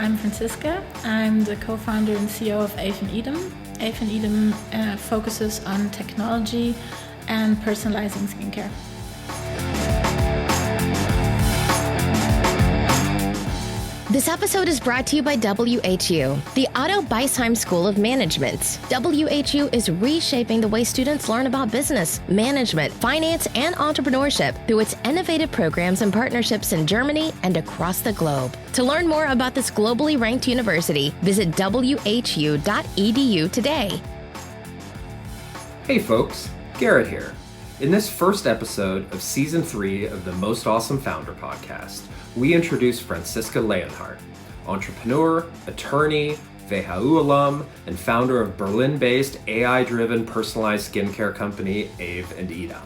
I'm Franziska. I'm the co-founder and CEO of Ave and Edam. Ave and Edam focuses on technology and personalizing skincare. This episode is brought to you by WHU, the Otto Beisheim School of Management. WHU is reshaping the way students learn about business, management, finance, and entrepreneurship through its innovative programs and partnerships in Germany and across the globe. To learn more about this globally ranked university, visit whu.edu today. Hey folks, Garrett here. In this first episode of Season 3 of the Most Awesome Founder podcast, we introduce Franziska Leonhardt, entrepreneur, attorney, WHU alum, and founder of Berlin-based AI-driven personalized skincare company Ave and Edam.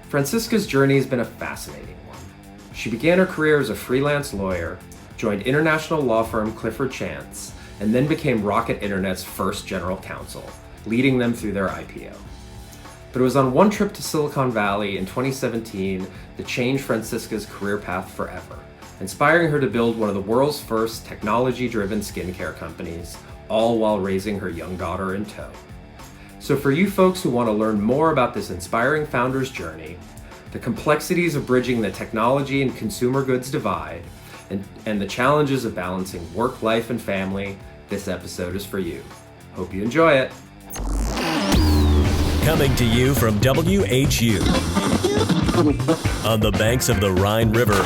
Franziska's journey has been a fascinating one. She began her career as a freelance lawyer, joined international law firm Clifford Chance, and then became Rocket Internet's first General Counsel, leading them through their IPO. But it was on one trip to Silicon Valley in 2017 that changed Franziska's career path forever, inspiring her to build one of the world's first technology-driven skincare companies, all while raising her young daughter in tow. So for you folks who want to learn more about this inspiring founder's journey, the complexities of bridging the technology and consumer goods divide, and the challenges of balancing work, life, and family, this episode is for you. Hope you enjoy it. Coming to you from WHU on the banks of the Rhine River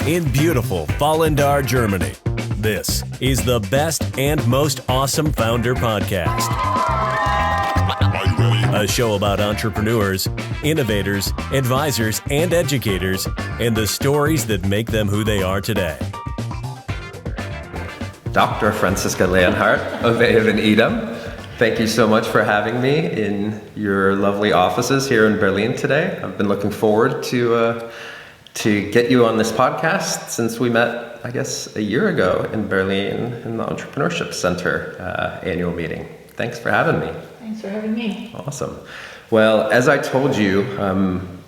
in beautiful Vallendar, Germany. This is the best and most awesome founder podcast. A show about entrepreneurs, innovators, advisors, and educators, and the stories that make them who they are today. Dr. Franziska Leonhardt of Ave and Edam. Thank you so much for having me in your lovely offices here in Berlin today. I've been looking forward to get you on this podcast since we met, I guess, a year ago in Berlin in the Entrepreneurship Center annual meeting. Thanks for having me. Thanks for having me. Awesome. Well, as I told you,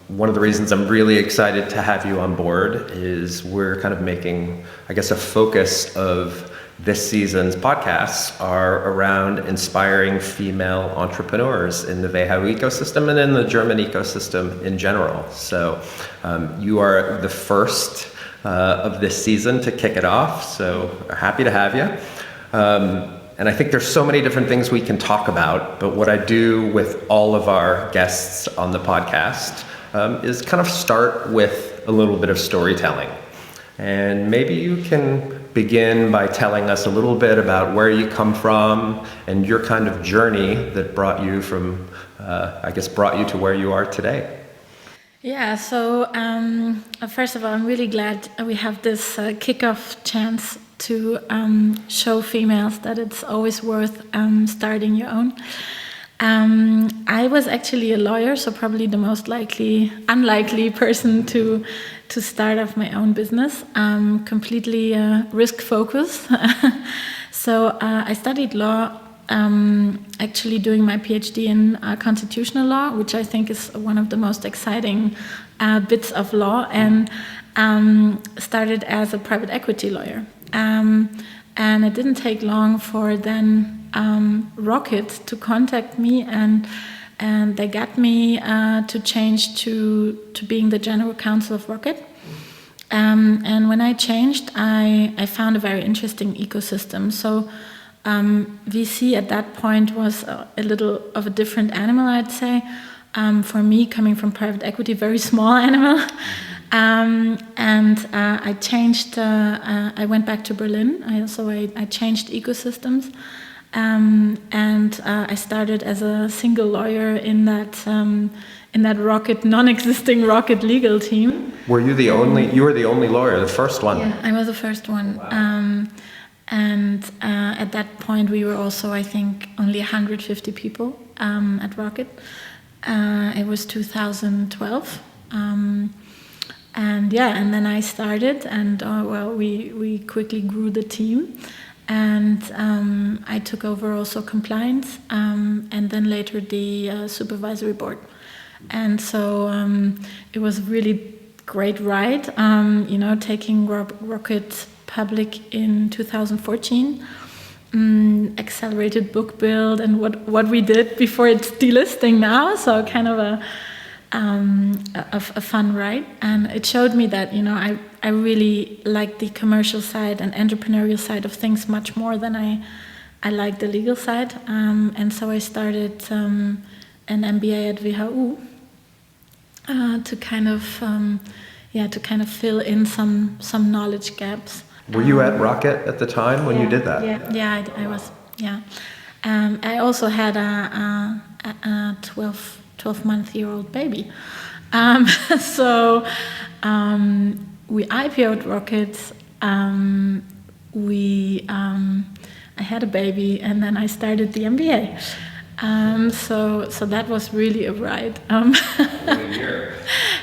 one of the reasons I'm really excited to have you on board is we're kind of making, I guess, a focus of this season's podcasts are around inspiring female entrepreneurs in the WHU ecosystem and in the German ecosystem in general. So you are the first of this season to kick it off, so happy to have you. And I think there's so many different things we can talk about, but what I do with all of our guests on the podcast is kind of start with a little bit of storytelling. And maybe you can begin by telling us a little bit about where you come from and your kind of journey that brought you to where you are today. Yeah, so first of all, I'm really glad we have this kickoff chance to show females that it's always worth starting your own. I was actually a lawyer, so probably the most unlikely person to start off my own business. Completely risk-focused. So I studied law, actually doing my PhD in constitutional law, which I think is one of the most exciting bits of law, and started as a private equity lawyer. And it didn't take long for then Rocket to contact me, and they got me to change to being the General Counsel of Rocket. And when I changed, I found a very interesting ecosystem. So VC at that point was a little of a different animal, I'd say. For me, coming from private equity, very small animal. I changed, I went back to Berlin, I changed ecosystems, and I started as a single lawyer in that Rocket, non-existing Rocket legal team. You were the only lawyer, the first one? Yeah, I was the first one. Wow. At that point we were also, I think, only 150 people at Rocket. It was 2012. And then I started, and we quickly grew the team, and I took over also compliance, and then later the supervisory board. And so it was a really great ride, taking Rocket public in 2014. Accelerated book build and what we did before it's delisting now. So kind of a fun ride. And it showed me that, I really like the commercial side and entrepreneurial side of things much more than I like the legal side. And so I started an MBA at WHU to kind of fill in some knowledge gaps. Were you at Rocket at the time when you did that? Yeah, I was. Yeah, I also had a 12-month-old baby. So we IPO'd Rocket. I had a baby, and then I started the MBA. So that was really a ride.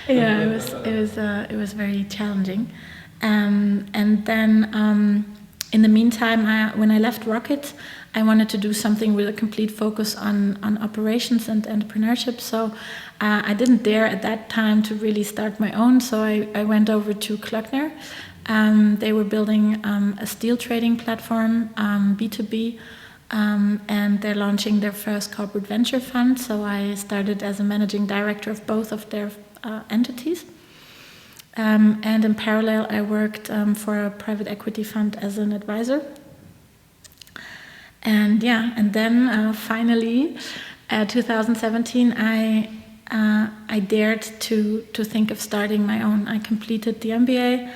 Yeah, it was very challenging. And then in the meantime, when I left Rocket, I wanted to do something with a complete focus on operations and entrepreneurship. So I didn't dare at that time to really start my own. So I went over to Klöckner. They were building a steel trading platform, B2B, and they're launching their first corporate venture fund. So I started as a managing director of both of their entities. And in parallel, I worked for a private equity fund as an advisor. And then finally, 2017, I dared to think of starting my own. I completed the MBA.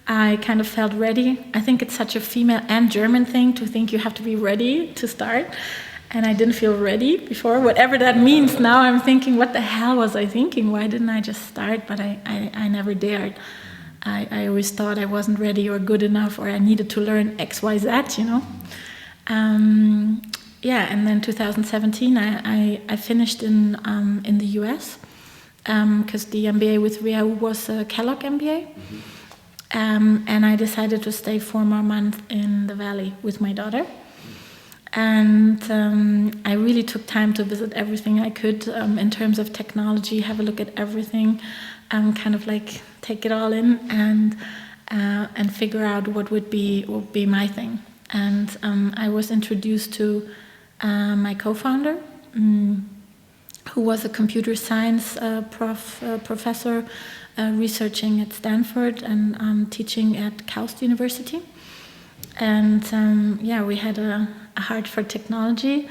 I kind of felt ready. I think it's such a female and German thing to think you have to be ready to start. And I didn't feel ready before, whatever that means. Now I'm thinking, what the hell was I thinking? Why didn't I just start? But I never dared. I always thought I wasn't ready or good enough, or I needed to learn X, Y, Z, and then 2017 I finished in the US, because the MBA with WHU was a Kellogg MBA. And I decided to stay 4 more months in the Valley with my daughter. And I really took time to visit everything I could in terms of technology, have a look at everything, kind of like take it all in and figure out what would be my thing. And I was introduced to my co-founder, who was a computer science professor researching at Stanford and teaching at KAUST University. And we had a heart for technology,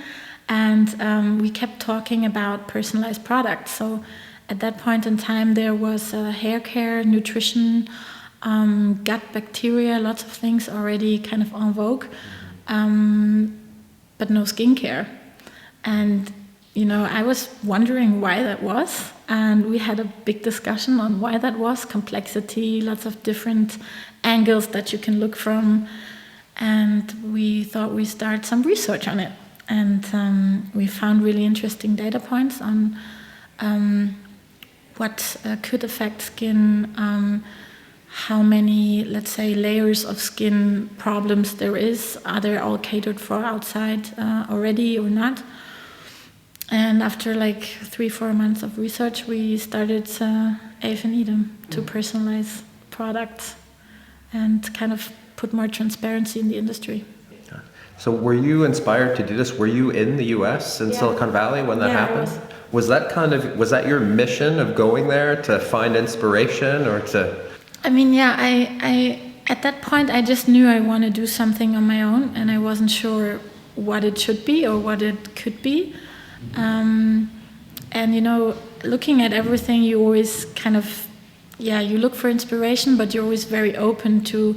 and we kept talking about personalized products. So at that point in time, there was hair care, nutrition, gut bacteria, lots of things already kind of en vogue, but no skincare. And I was wondering why that was, and we had a big discussion on why that was, complexity, lots of different angles that you can look from. And we thought we'd start some research on it. And we found really interesting data points on what could affect skin, how many, let's say, layers of skin problems there is. Are they all catered for outside already or not? And after like 3-4 months of research, we started Ave and Edam to personalize products and kind of put more transparency in the industry. So were you inspired to do this? Were you in the US in Silicon Valley when that happened? Was that your mission of going there to find inspiration or to? I mean, I at that point I just knew I want to do something on my own, and I wasn't sure what it should be or what it could be. And looking at everything, you always kind of, you look for inspiration, but you're always very open to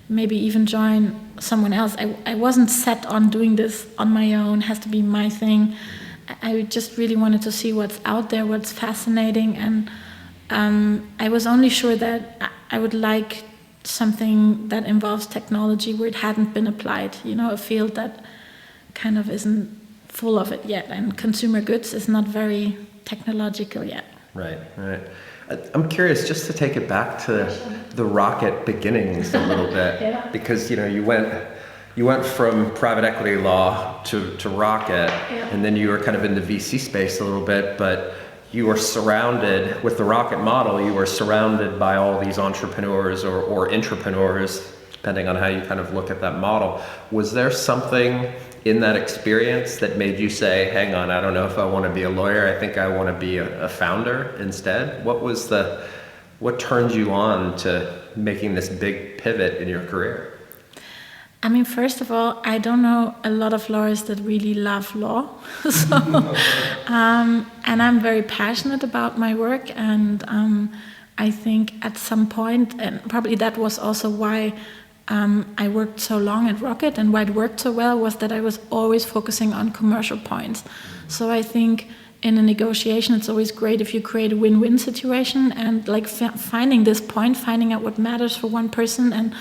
maybe even join someone else. I wasn't set on doing this on my own, has to be my thing. I just really wanted to see what's out there, what's fascinating, and I was only sure that I would like something that involves technology where it hadn't been applied, a field that kind of isn't full of it yet, and consumer goods is not very technological yet. Right. I'm curious, just to take it back to the Rocket beginnings a little bit, because you went from private equity law to Rocket, and then you were kind of in the VC space a little bit, but you were surrounded with the Rocket model. You were surrounded by all these entrepreneurs or intrapreneurs depending on how you kind of look at that model. Was there something in that experience that made you say, hang on, I don't know if I want to be a lawyer, I think I want to be a founder instead? What turned you on to making this big pivot in your career? I mean, first of all, I don't know a lot of lawyers that really love law. So, and I'm very passionate about my work, and I think at some point, and probably that was also why I worked so long at Rocket and why it worked so well, was that I was always focusing on commercial points. So I think in a negotiation, it's always great if you create a win-win situation, and like finding this point, finding out what matters for one person and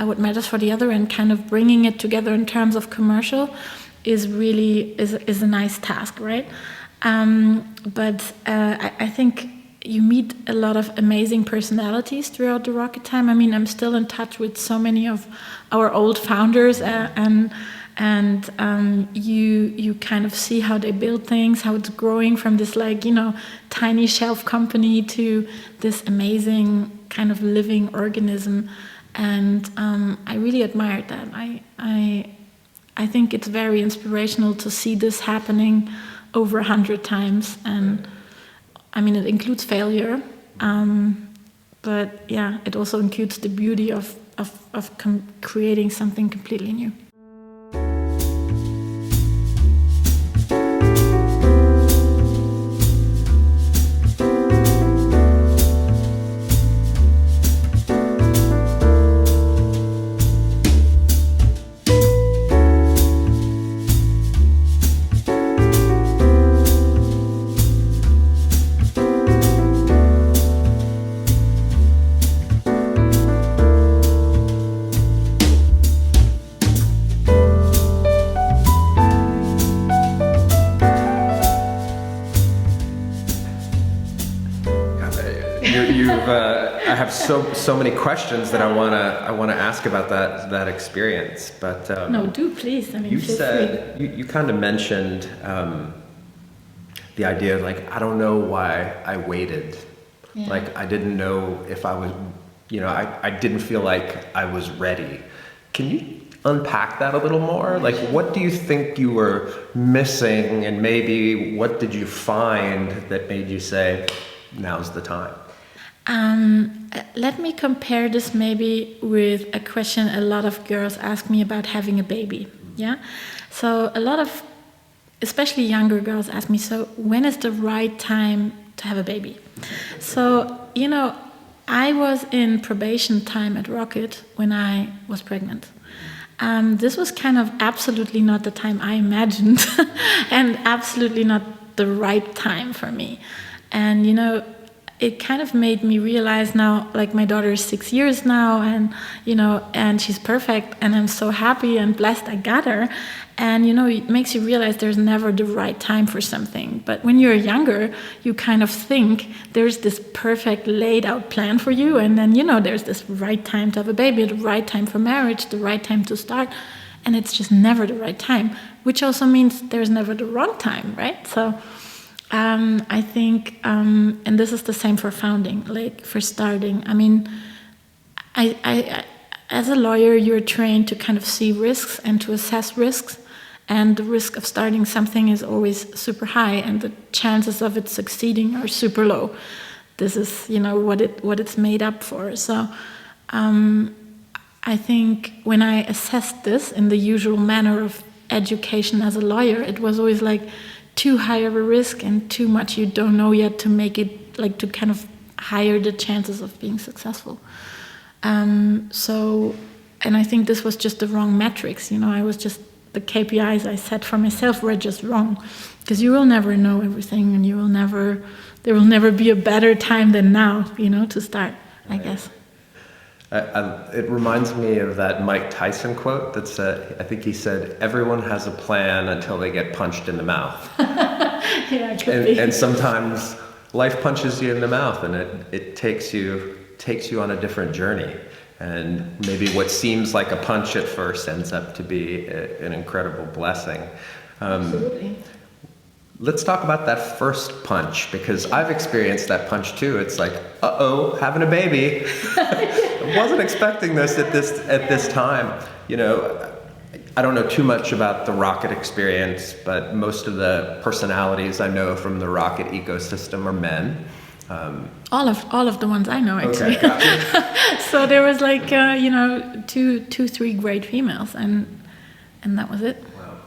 what matters for the other, and kind of bringing it together in terms of commercial is really is a nice task, right? But I think you meet a lot of amazing personalities throughout the Rocket time. I mean, I'm still in touch with so many of our old founders, and you kind of see how they build things, how it's growing from this tiny shelf company to this amazing kind of living organism, and I really admired that. I think it's very inspirational to see this happening over 100 times, and I mean, it includes failure, but yeah, it also includes the beauty of creating something completely new. I have so many questions that I want to ask about that experience, but no, do please. I mean, you said you kind of mentioned the idea of I don't know why I waited. Yeah. I didn't know if I was, I didn't feel like I was ready. Can you unpack that a little more? What do you think you were missing, and maybe what did you find that made you say, now's the time? Let me compare this maybe with a question a lot of girls ask me about having a baby. Yeah, so a lot of, especially younger girls, ask me, so when is the right time to have a baby? So I was in probation time at Rocket when I was pregnant. This was kind of absolutely not the time I imagined, and absolutely not the right time for me. And it kind of made me realize now, my daughter is 6 years now, and and she's perfect, and I'm so happy and blessed I got her. And it makes you realize there's never the right time for something. But when you're younger, you kind of think there's this perfect laid out plan for you, and then there's this right time to have a baby, the right time for marriage, the right time to start, and it's just never the right time, which also means there's never the wrong time, right? So I think, and this is the same for founding, for starting. I mean, I as a lawyer, you're trained to kind of see risks and to assess risks, and the risk of starting something is always super high, and the chances of it succeeding are super low. This is, what it's made up for. So, I think when I assessed this in the usual manner of education as a lawyer, it was always too high of a risk and too much you don't know yet to make it to kind of higher the chances of being successful. And I think this was just the wrong metrics. I was just, the KPIs I set for myself were just wrong, because you will never know everything, and there will never be a better time than now, to start, I guess. It reminds me of that Mike Tyson quote that said, I think he said, everyone has a plan until they get punched in the mouth. Yeah, it could be. And sometimes life punches you in the mouth, and it takes you on a different journey. And maybe what seems like a punch at first ends up to be an incredible blessing. Absolutely. Let's talk about that first punch, because I've experienced that punch too. It's uh-oh, having a baby. wasn't expecting this at this time. You know, I don't know too much about the rocket experience, but most of the personalities I know from the rocket ecosystem are men. All of the ones I know, actually. Okay, gotcha. So there was like two, three great females, and that was it. Wow.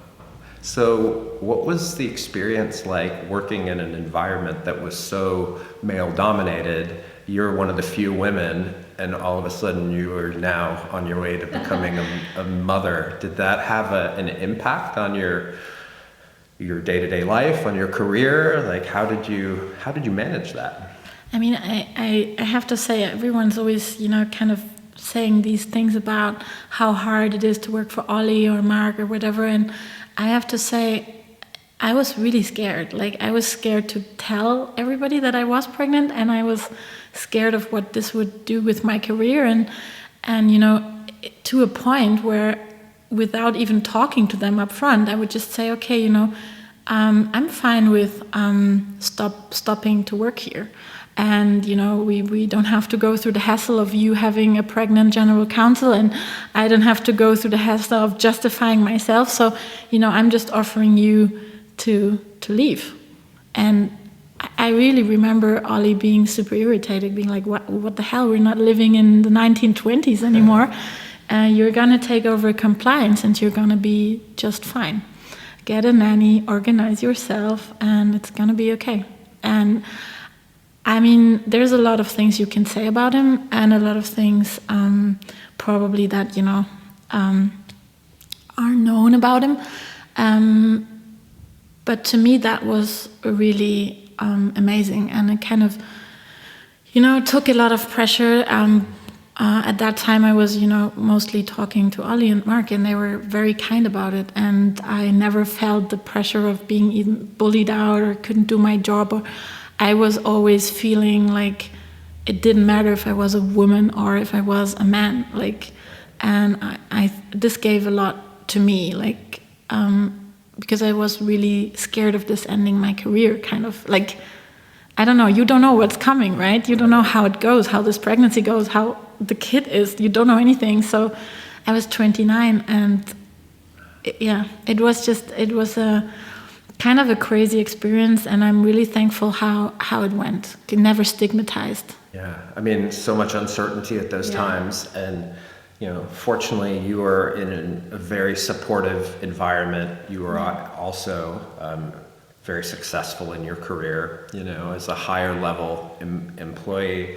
So what was the experience like working in an environment that was so male dominated? You're one of the few women, and all of a sudden you are now on your way to becoming a mother. Did that have an impact on your day-to-day life, on your career? Like, how did you manage that? I mean, I have to say, everyone's always, kind of saying these things about how hard it is to work for Ollie or Mark or whatever, and I have to say, I was really scared. Like, I was scared to tell everybody that I was pregnant, and I was scared of what this would do with my career, and to a point where, without even talking to them up front, I would just say, okay, I'm fine with stopping to work here. And, we don't have to go through the hassle of you having a pregnant general counsel, and I don't have to go through the hassle of justifying myself. So, I'm just offering you to leave. And I really remember Ollie being super irritated, being like, what the hell? We're not living in the 1920s anymore. You're going to take over compliance and you're going to be just fine. Get a nanny, organize yourself, and it's going to be okay. And I mean, there's a lot of things you can say about him, and a lot of things probably that, are known about him. But to me, that was really amazing, and it kind of, took a lot of pressure. At that time, I was, mostly talking to Ollie and Mark, and they were very kind about it. And I never felt the pressure of being even bullied out or couldn't do my job. Or I was always feeling like it didn't matter if I was a woman or if I was a man. And this gave a lot to me, because I was really scared of this ending my career, kind of like, I don't know, you don't know what's coming, right? You don't know how it goes, how this pregnancy goes, how the kid is, you don't know anything. So I was 29, and it was a kind of a crazy experience, and I'm really thankful how it went. It never stigmatized. Yeah, I mean, so much uncertainty at those times, and fortunately, you were in a very supportive environment. You were also very successful in your career, as a higher level employee,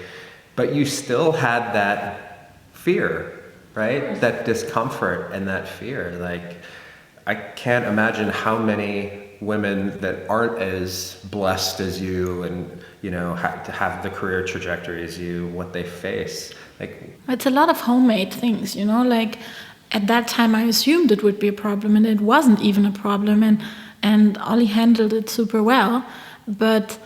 but you still had that fear, right? That discomfort and that fear. Like, I can't imagine how many women that aren't as blessed as you and, to have the career trajectory as you, what they face. Like, it's a lot of homemade things, like at that time I assumed it would be a problem, and it wasn't even a problem, and Ollie handled it super well, but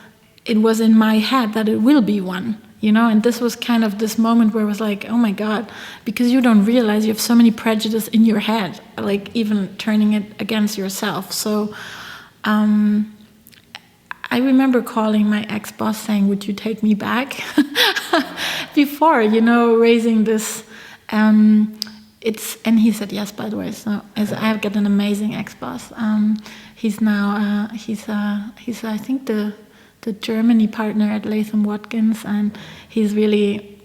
it was in my head that it will be one, and this was kind of this moment where it was like, oh my God, because you don't realize you have so many prejudice in your head, like even turning it against yourself. So I remember calling my ex-boss saying, would you take me back? Before, raising this, and he said yes, by the way. So I've got an amazing ex-boss. He's now, he's I think the Germany partner at Latham Watkins, and he's really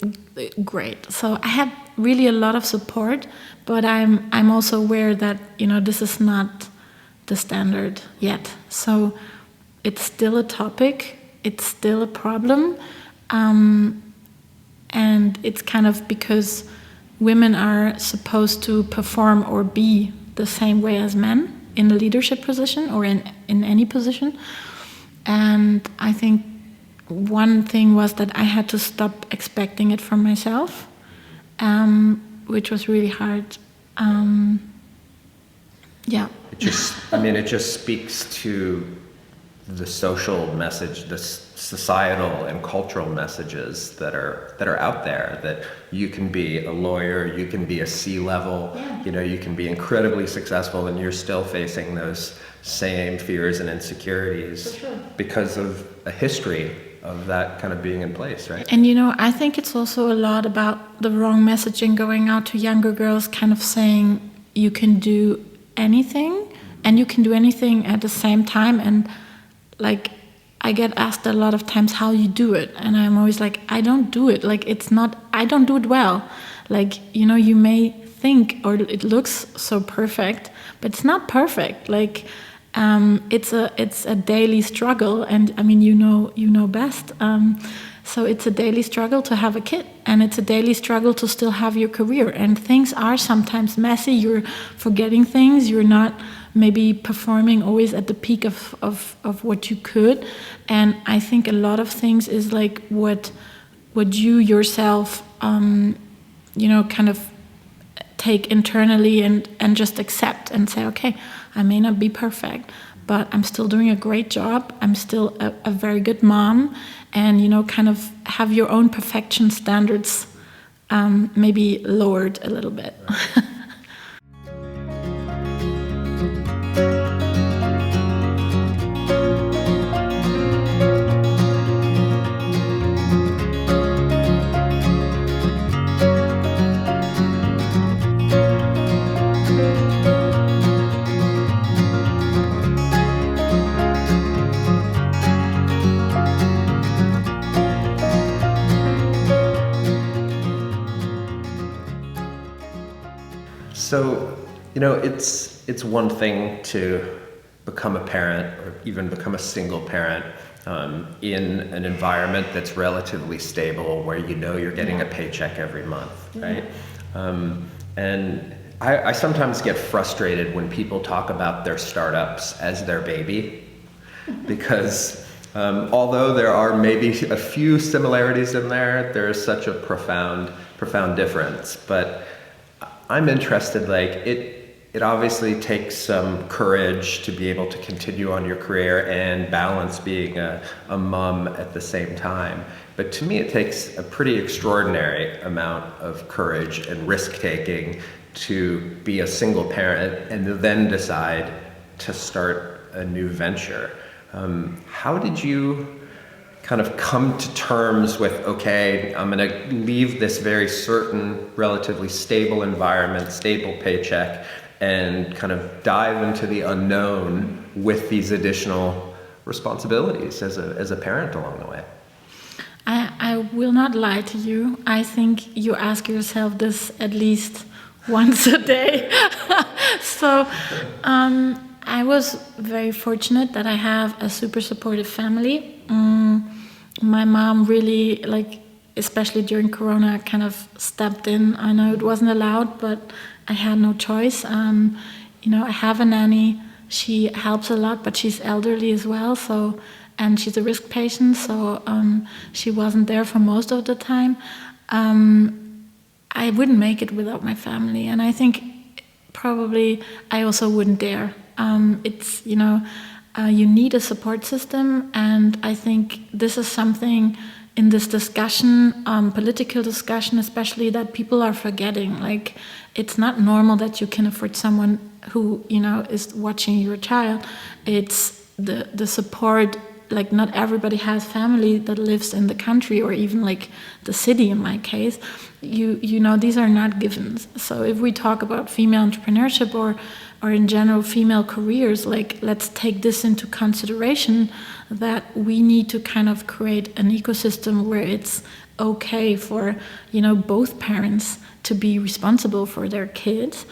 great. So I had really a lot of support, but I'm also aware that, this is not the standard yet. So it's still a topic, it's still a problem, and it's kind of because women are supposed to perform or be the same way as men in a leadership position or in any position. And I think one thing was that I had to stop expecting it from myself, which was really hard. It just speaks to the social message, the societal and cultural messages that are out there, that you can be a lawyer, you can be a C-level, you can be incredibly successful, and you're still facing those same fears and insecurities because of a history of that kind of being in place, right? And I think it's also a lot about the wrong messaging going out to younger girls, kind of saying you can do anything and you can do anything at the same time. And like, I get asked a lot of times how you do it, and I'm always like, I don't do it. Like, I don't do it well. Like, you may think, or it looks so perfect, but it's not perfect. Like, it's a daily struggle, and I mean, you know best. So it's a daily struggle to have a kid, and it's a daily struggle to still have your career. And things are sometimes messy. You're forgetting things. You're not maybe performing always at the peak of what you could. And I think a lot of things is like what you yourself, kind of take internally and just accept and say, okay, I may not be perfect, but I'm still doing a great job. I'm still a very good mom, and kind of have your own perfection standards maybe lowered a little bit. So, it's one thing to become a parent or even become a single parent in an environment that's relatively stable, where you're getting a paycheck every month, right? And I sometimes get frustrated when people talk about their startups as their baby, because although there are maybe a few similarities in there is such a profound difference. But I'm interested, like, it obviously takes some courage to be able to continue on your career and balance being a mom at the same time. But to me, it takes a pretty extraordinary amount of courage and risk-taking to be a single parent and then decide to start a new venture. How did you kind of come to terms with, okay, I'm going to leave this very certain, relatively stable environment, stable paycheck, and kind of dive into the unknown with these additional responsibilities as a parent along the way? I will not lie to you. I think you ask yourself this at least once a day. So I was very fortunate that I have a super supportive family. My mom really, like, especially during Corona, kind of stepped in. I know it wasn't allowed, but I had no choice. I have a nanny. She helps a lot, but she's elderly as well. So, and she's a risk patient, so she wasn't there for most of the time. I wouldn't make it without my family, and I think probably I also wouldn't dare. It's you need a support system, and I think this is something in this discussion, political discussion especially, that people are forgetting. Like, it's not normal that you can afford someone who is watching your child. It's the support. Like, not everybody has family that lives in the country or even like the city in my case. These are not givens. So if we talk about female entrepreneurship or in general female careers, like, let's take this into consideration, that we need to kind of create an ecosystem where it's okay for both parents to be responsible for their kids,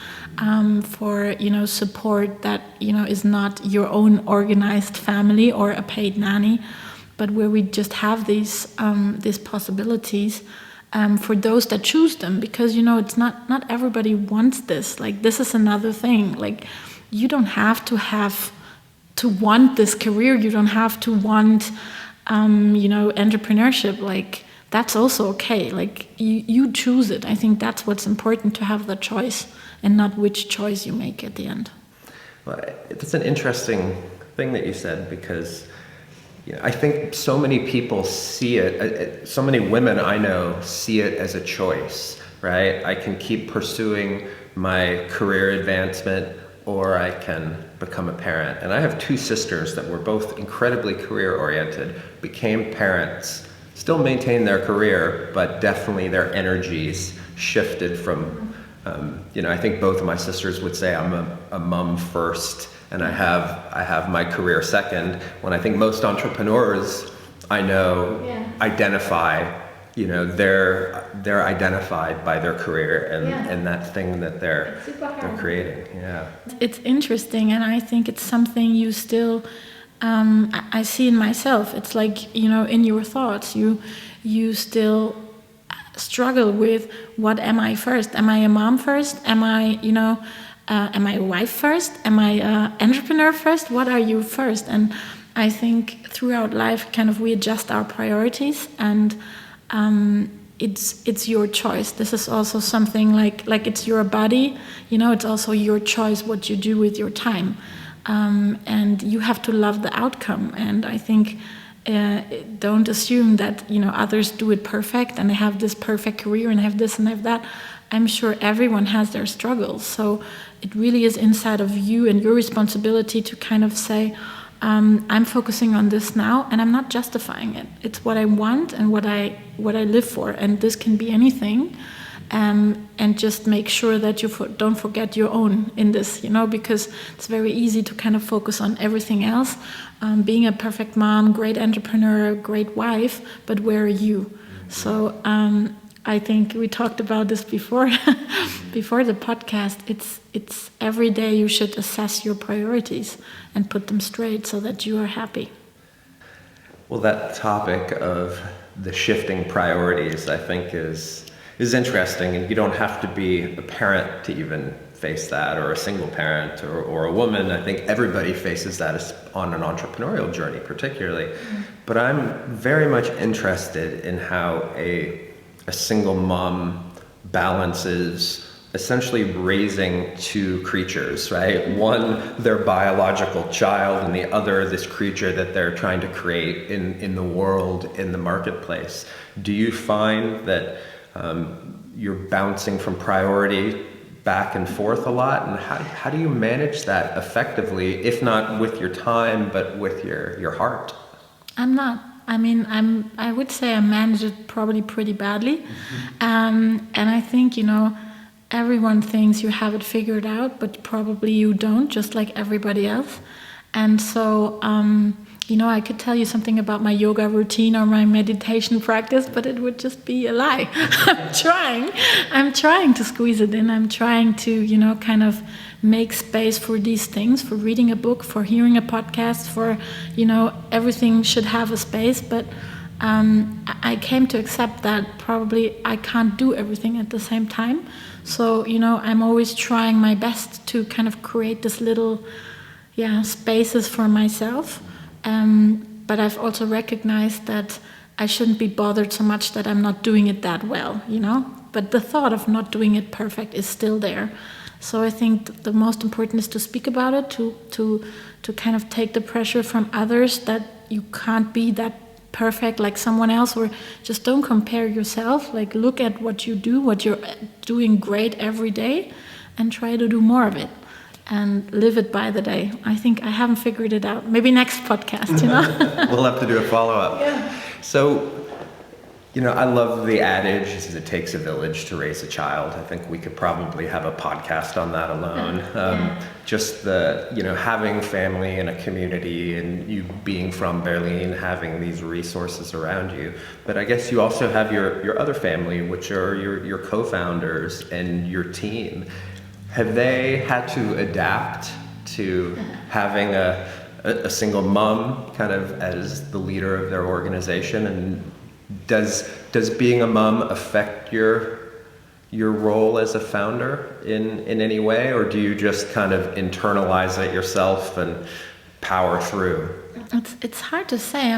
for support that is not your own organized family or a paid nanny, but where we just have these possibilities for those that choose them, because it's not everybody wants this. Like, this is another thing. Like, you don't have to want this career. You don't have to want entrepreneurship. Like, that's also okay. Like, you choose it. I think that's what's important, to have the choice and not which choice you make at the end. Well, it's an interesting thing that you said, because I think so many people see it, so many women I know see it as a choice, right? I can keep pursuing my career advancement, or I can become a parent. And I have two sisters that were both incredibly career-oriented, became parents, still maintain their career, but definitely their energies shifted from, I think both of my sisters would say I'm a mom first, and I have my career second, when I think most entrepreneurs I know identify, they're identified by their career and that thing that they're creating. Yeah. It's interesting, and I think it's something you still, I see in myself. It's like, in your thoughts, you still struggle with, what am I first? Am I a mom first? Am I, am I a wife first? Am I an entrepreneur first? What are you first? And I think throughout life, kind of, we adjust our priorities, and it's your choice. This is also something like it's your body, it's also your choice what you do with your time, and you have to love the outcome. And I think don't assume that others do it perfect and they have this perfect career and have this and have that. I'm sure everyone has their struggles, so it really is inside of you and your responsibility to kind of say, I'm focusing on this now, and I'm not justifying it. It's what I want and what I live for, and this can be anything. And just make sure that you don't forget your own in this, because it's very easy to kind of focus on everything else, being a perfect mom, great entrepreneur, great wife, but where are you? So I think we talked about this before the podcast. It's every day you should assess your priorities and put them straight so that you are happy. Well, that topic of the shifting priorities, I think, is interesting, and you don't have to be a parent to even face that, or a single parent, or a woman. I think everybody faces that on an entrepreneurial journey, particularly. But I'm very much interested in how a single mom balances essentially raising two creatures, right? One, their biological child, and the other, this creature that they're trying to create in the world, in the marketplace. Do you find that you're bouncing from priority back and forth a lot? And how do you manage that effectively, if not with your time, but with your heart? I'm not. I would say I manage it probably pretty badly. And I think, everyone thinks you have it figured out, but probably you don't, just like everybody else. And so, I could tell you something about my yoga routine or my meditation practice, but it would just be a lie. I'm trying to squeeze it in. I'm trying to, kind of make space for these things, for reading a book, for hearing a podcast, for, everything should have a space. But I came to accept that probably I can't do everything at the same time. So, I'm always trying my best to kind of create this little, spaces for myself. But I've also recognized that I shouldn't be bothered so much that I'm not doing it that well, But the thought of not doing it perfect is still there. So I think the most important is to speak about it, to kind of take the pressure from others that you can't be that perfect like someone else, or just don't compare yourself. Like, look at what you do, what you're doing great every day, and try to do more of it. And live it by the day. I think I haven't figured it out. Maybe next podcast, We'll have to do a follow-up. Yeah. So, I love the adage, it takes a village to raise a child. I think we could probably have a podcast on that alone. Just the, having family and a community, and you being from Berlin, having these resources around you. But I guess you also have your other family, which are your co-founders and your team. Have they had to adapt to having a single mom kind of as the leader of their organization? And does being a mom affect your role as a founder in any way, or do you just kind of internalize it yourself and power through? It's hard to say.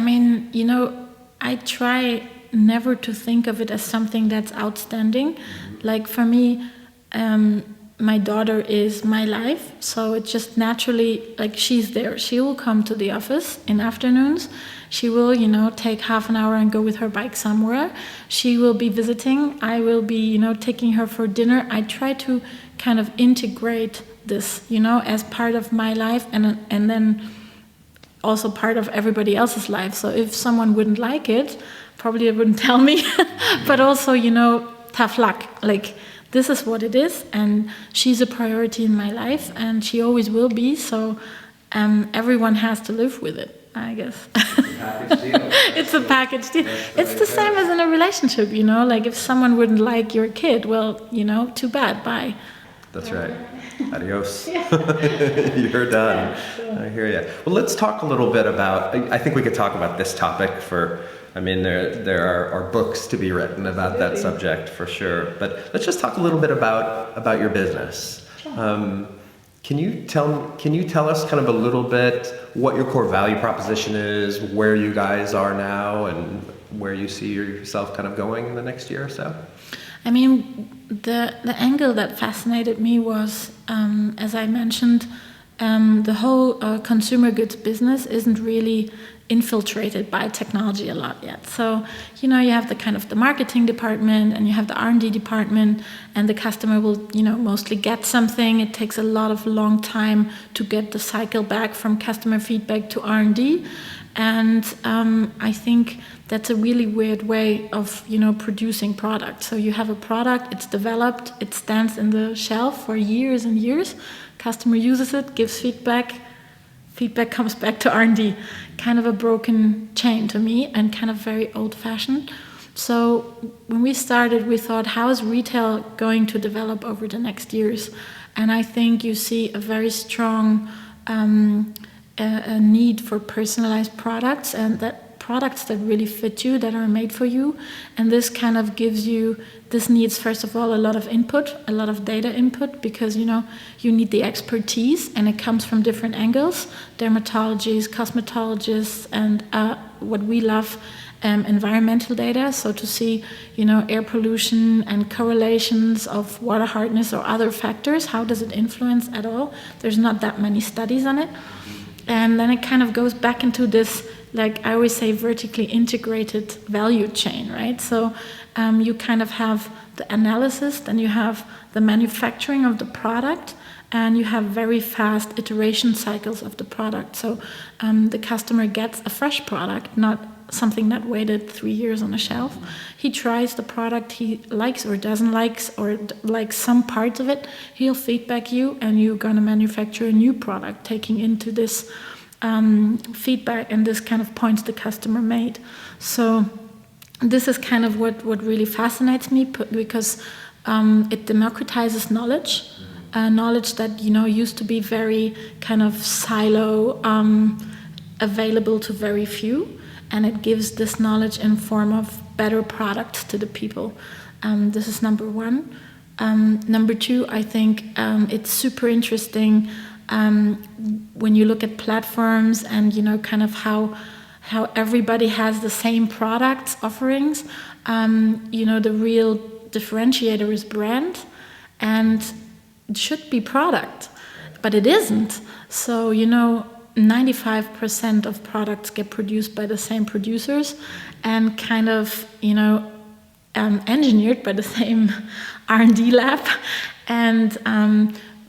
I try never to think of it as something that's outstanding. Like, for me, my daughter is my life, so it's just naturally, like, she's there. She will come to the office in afternoons. She will, take half an hour and go with her bike somewhere. She will be visiting. I will be, taking her for dinner. I try to kind of integrate this, as part of my life, and then also part of everybody else's life. So if someone wouldn't like it, probably they wouldn't tell me. But also, tough luck. Like, this is what it is, and she's a priority in my life, and she always will be. So everyone has to live with it, I guess. It's a package deal. It's the same as in a relationship, like if someone wouldn't like your kid, well, too bad, bye. That's right. Adios. You're done. I hear you. Well, let's talk a little bit about, I think we could talk about this topic there are books to be written about that subject for sure. But let's just talk a little bit about your business. Can you tell us kind of a little bit what your core value proposition is, where you guys are now, and where you see yourself kind of going in the next year or so? I mean, the angle that fascinated me was, as I mentioned, the whole consumer goods business isn't really infiltrated by technology a lot yet. So, you have the kind of the marketing department, and you have the R&D department, and the customer will, mostly get something. It takes a lot of long time to get the cycle back from customer feedback to R&D. And I think that's a really weird way of, producing products. So you have a product, it's developed, it stands in the shelf for years and years. Customer uses it, gives feedback comes back to R&D. Kind of a broken chain to me, and kind of very old-fashioned. So when we started, we thought, how is retail going to develop over the next years? And I think you see a very strong a need for personalized products, and that products that really fit you, that are made for you. And this kind of this needs, first of all, a lot of input, a lot of data input, because you need the expertise, and it comes from different angles: dermatologists, cosmetologists, and what we love, environmental data. So to see air pollution and correlations of water hardness or other factors, how does it influence at all? There's not that many studies on it. And then it kind of goes back into this, like I always say, vertically integrated value chain, right? So you kind of have the analysis, then you have the manufacturing of the product, and you have very fast iteration cycles of the product. So the customer gets a fresh product, not something that waited 3 years on a shelf. He tries the product he likes or doesn't like, or likes some parts of it. He'll feedback you, and you're going to manufacture a new product taking into this feedback and this kind of points the customer made. So this is kind of what really fascinates me, because it democratizes knowledge, knowledge that used to be very kind of silo, available to very few. And it gives this knowledge in form of better products to the people. This is number one. Number two, I think it's super interesting when you look at platforms and kind of how everybody has the same product offerings. The real differentiator is brand, and it should be product, but it isn't. So 95% of products get produced by the same producers, and kind of engineered by the same R&D lab. And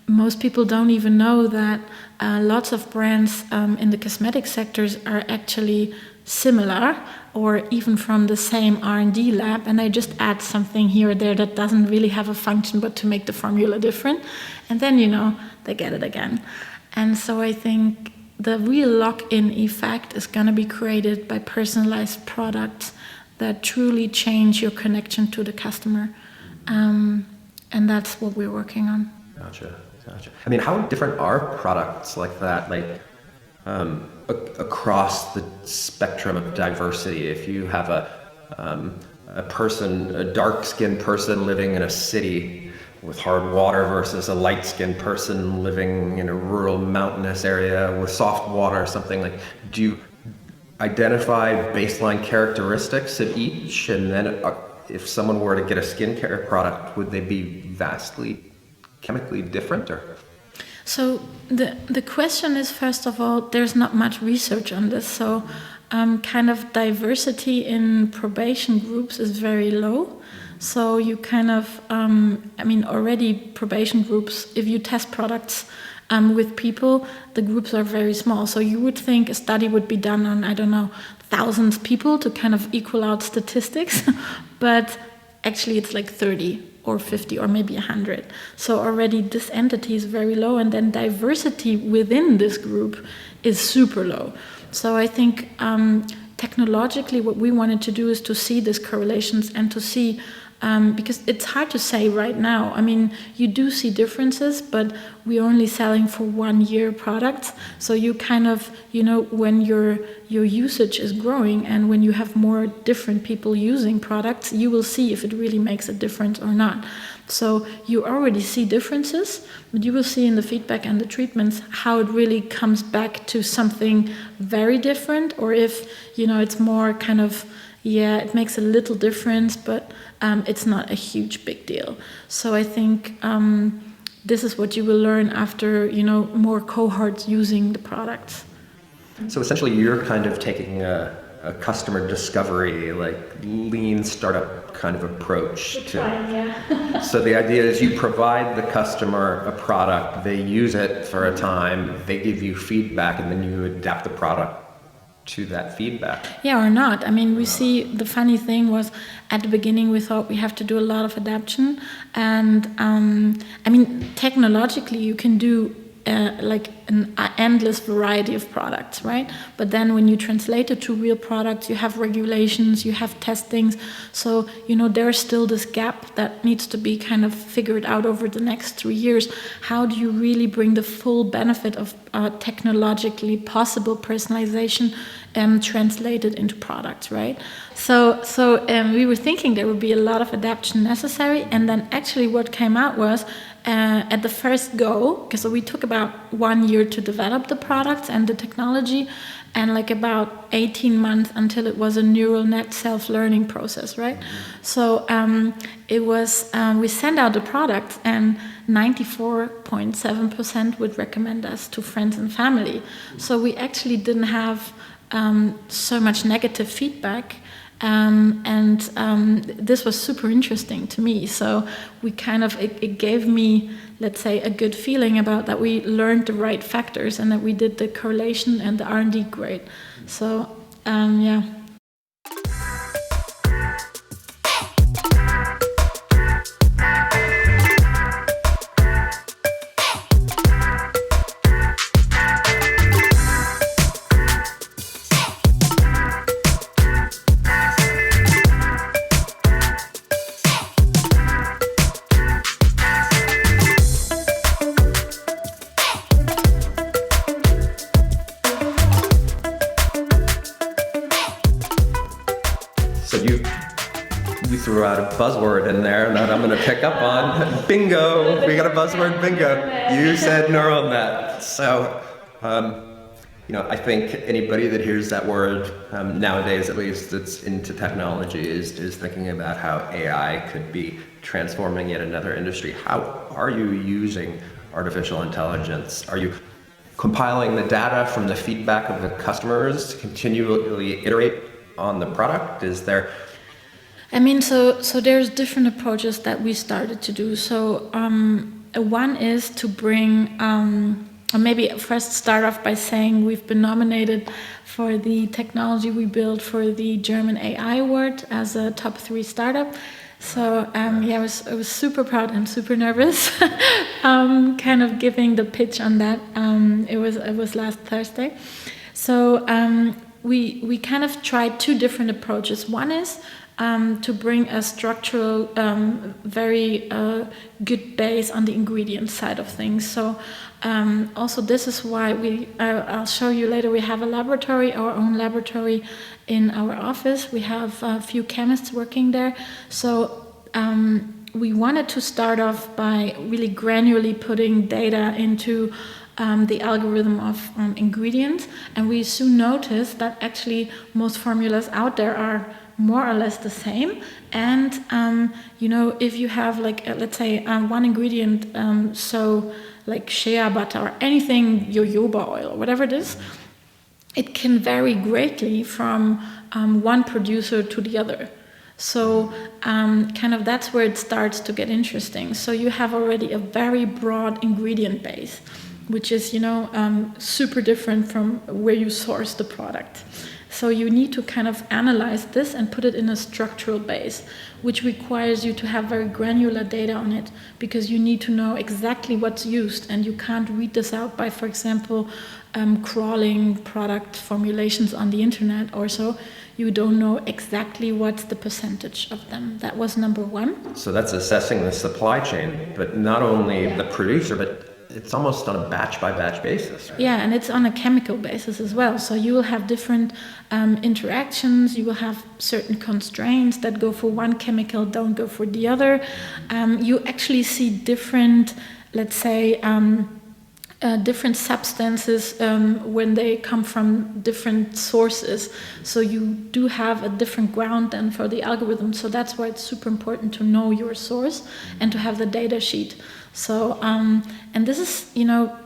most people don't even know that lots of brands in the cosmetic sectors are actually similar, or even from the same R&D lab, and they just add something here or there that doesn't really have a function but to make the formula different, and then they get it again. And so I think the real lock-in effect is going to be created by personalized products that truly change your connection to the customer. And that's what we're working on. Gotcha. I mean, how different are products like that, across the spectrum of diversity? If you have a dark-skinned person living in a city with hard water versus a light-skinned person living in a rural mountainous area with soft water or something, do you identify baseline characteristics of each, and then if someone were to get a skincare product, would they be vastly chemically different? Or so the question is, first of all, there's not much research on this, so kind of diversity in probation groups is very low. So you kind of, already probation groups, if you test products with people, the groups are very small. So you would think a study would be done on, I don't know, thousands of people to kind of equal out statistics, but actually it's like 30 or 50 or maybe 100. So already this entity is very low, and then diversity within this group is super low. So I think technologically what we wanted to do is to see these correlations and to see, because it's hard to say right now. I mean, you do see differences, but we're only selling for 1 year products. So you kind of, when your usage is growing and when you have more different people using products, you will see if it really makes a difference or not. So you already see differences, but you will see in the feedback and the treatments how it really comes back to something very different, or if, it's more kind of, it makes a little difference, but it's not a huge big deal. So I think this is what you will learn after, more cohorts using the products. So essentially you're kind of taking a customer discovery, like lean startup kind of approach to. Yeah. So the idea is you provide the customer a product, they use it for a time, they give you feedback, and then you adapt the product to that feedback. Yeah, or not. I mean, we see the funny thing was at the beginning we thought we have to do a lot of adaptation, and technologically you can do like an endless variety of products, right? But then when you translate it to real products, you have regulations, you have testings. So, there's still this gap that needs to be kind of figured out over the next 3 years. How do you really bring the full benefit of technologically possible personalization translated into products, right? So we were thinking there would be a lot of adaptation necessary, and then actually what came out was at the first go, because we took about 1 year to develop the products and the technology, and like about 18 months until it was a neural net self-learning process, right? So it was, we sent out the product and 94.7% would recommend us to friends and family. So we actually didn't have so much negative feedback. This was super interesting to me. So we kind of, it gave me, let's say, a good feeling about that we learned the right factors and that we did the correlation and the R&D great. So, yeah. You threw out a buzzword in there that I'm going to pick up on. Bingo! We got a buzzword, bingo. You said neural net. So, I think anybody that hears that word, nowadays at least, that's into technology is thinking about how AI could be transforming yet another industry. How are you using artificial intelligence? Are you compiling the data from the feedback of the customers to continually iterate on the product? Is there... So there's different approaches that we started to do. So one is to bring, or maybe first start off by saying we've been nominated for the technology we built for the German AI Award as a top 3 startup. So I was super proud and super nervous, kind of giving the pitch on that. It was last Thursday. So we kind of tried 2 different approaches. One is to bring a structural, very good base on the ingredient side of things. So also this is why I'll show you later, we have a laboratory, our own laboratory in our office. We have a few chemists working there. So we wanted to start off by really granularly putting data into the algorithm of ingredients, and we soon noticed that actually most formulas out there are more or less the same, and if you have let's say one ingredient, so like shea butter or anything, jojoba oil or whatever it is, it can vary greatly from one producer to the other. So kind of that's where it starts to get interesting. So you have already a very broad ingredient base, which is, super different from where you source the product. So you need to kind of analyze this and put it in a structural base, which requires you to have very granular data on it, because you need to know exactly what's used, and you can't read this out by, for example, crawling product formulations on the internet or so. You don't know exactly what's the percentage of them. That was number one. So that's assessing the supply chain, but not only the producer, but it's almost on a batch by batch basis. Right? Yeah, and it's on a chemical basis as well. So you will have different interactions. You will have certain constraints that go for one chemical, don't go for the other. You actually see different, let's say, different substances when they come from different sources. So you do have a different ground than for the algorithm. So that's why it's super important to know your source and to have the data sheet. So, and this is,